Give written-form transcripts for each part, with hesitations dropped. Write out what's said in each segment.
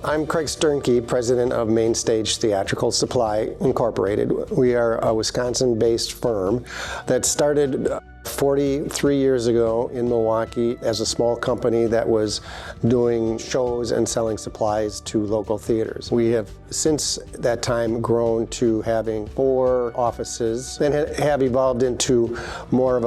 I'm Craig Sternke, president of MainStage Theatrical Supply Incorporated. We are a Wisconsin-based firm that started 43 years ago in Milwaukee as a small company that was doing shows and selling supplies to local theaters. We have since that time grown to having 4 offices and have evolved into more of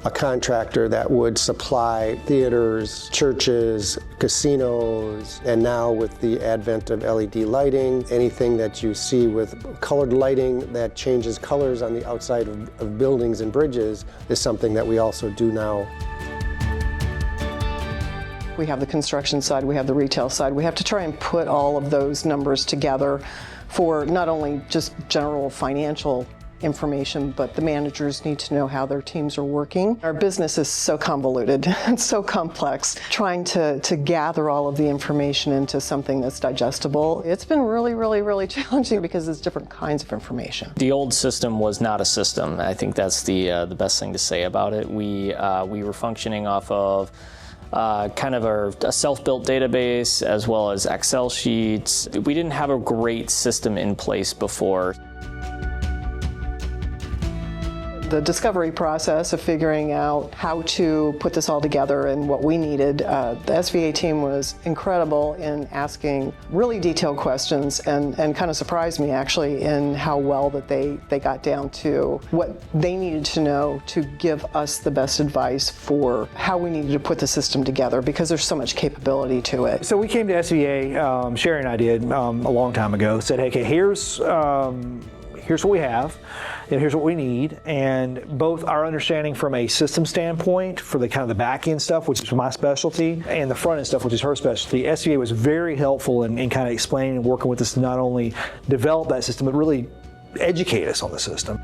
a contractor that would supply theaters, churches, casinos, and now with the advent of LED lighting, anything that you see with colored lighting that changes colors on the outside of buildings and bridges is something that we also do now. We have the construction side, we have the retail side. We have to try and put all of those numbers together for not only just general financial information, but the managers need to know how their teams are working. Our business is so convoluted and so complex. Trying to gather all of the information into something that's digestible, it's been really challenging because it's different kinds of information. The old system was not a system. I think that's the best thing to say about it. We were functioning off of kind of a self-built database as well as Excel sheets. We didn't have a great system in place before. The discovery process of figuring out how to put this all together and what we needed, the SVA team was incredible in asking really detailed questions and kind of surprised me actually in how well that they got down to what they needed to know to give us the best advice for how we needed to put the system together because there's so much capability to it. So we came to SVA, Sherry and I did a long time ago, said, hey, okay, here's what we have, and here's what we need, and both our understanding from a system standpoint for the kind of the back end stuff, which is my specialty, and the front end stuff, which is her specialty. SVA was very helpful in kind of explaining and working with us to not only develop that system, but really educate us on the system.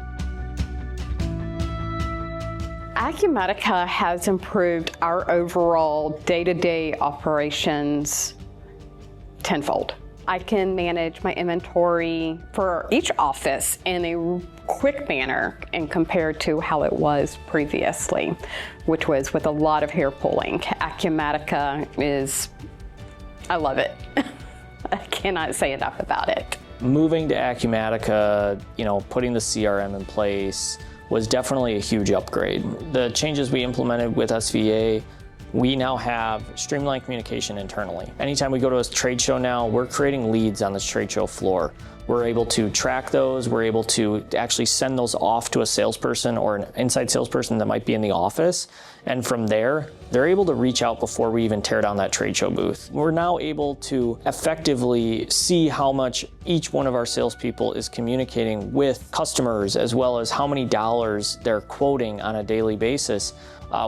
Acumatica has improved our overall day-to-day operations tenfold. I can manage my inventory for each office in a quick manner and compared to how it was previously, which was with a lot of hair pulling. Acumatica is, I love it. I cannot say enough about it. Moving to Acumatica, putting the CRM in place was definitely a huge upgrade. The changes we implemented with SVA, we now have streamlined communication internally. Anytime we go to a trade show now, we're creating leads on this trade show floor. We're able to track those. We're able to actually send those off to a salesperson or an inside salesperson that might be in the office. And from there, they're able to reach out before we even tear down that trade show booth. We're now able to effectively see how much each one of our salespeople is communicating with customers, as well as how many dollars they're quoting on a daily basis.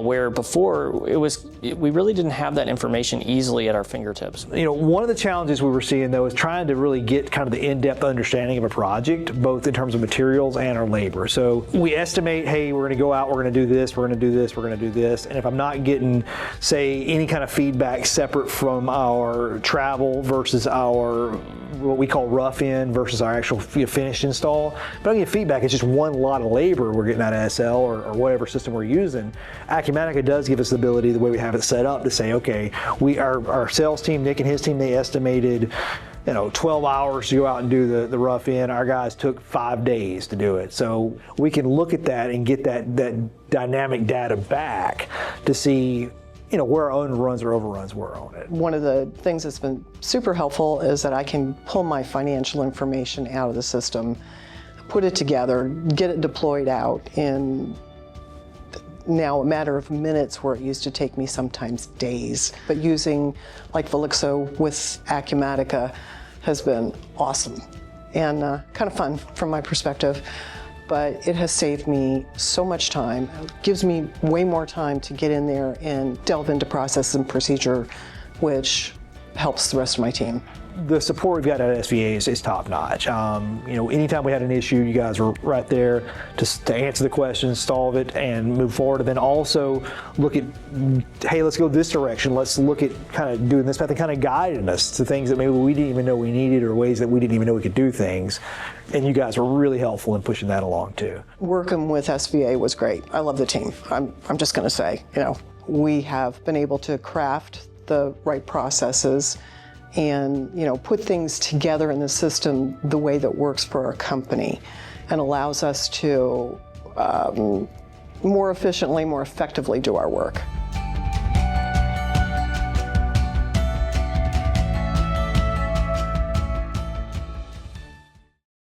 Where before we really didn't have that information easily at our fingertips. One of the challenges we were seeing though is trying to really get kind of the in-depth understanding of a project, both in terms of materials and our labor. So we estimate, hey, we're going to go out, we're going to do this, we're going to do this, we're going to do this, and if I'm not getting, say, any kind of feedback separate from our travel versus our what we call rough in versus our actual finished install, but I get feedback, it's just one lot of labor we're getting out of SL or whatever system we're using. Acumatica does give us the ability, the way we have it set up, to say, okay, our sales team, Nick and his team, they estimated 12 hours to go out and do the rough in. Our guys took 5 days to do it. So we can look at that and get that dynamic data back to see where our underruns or overruns were on it. One of the things that's been super helpful is that I can pull my financial information out of the system, put it together, get it deployed out in now a matter of minutes where it used to take me sometimes days. But using like Velixo with Acumatica has been awesome and kind of fun from my perspective. But it has saved me so much time. It gives me way more time to get in there and delve into process and procedure, which helps the rest of my team. The support we've got at SVA is top notch. Anytime we had an issue, you guys were right there to answer the questions, solve it, and move forward. And then also look at, hey, let's go this direction. Let's look at kind of doing this path and kind of guiding us to things that maybe we didn't even know we needed or ways that we didn't even know we could do things. And you guys were really helpful in pushing that along too. Working with SVA was great. I love the team. I'm just going to say, we have been able to craft the right processes and put things together in the system the way that works for our company and allows us to more efficiently, more effectively do our work.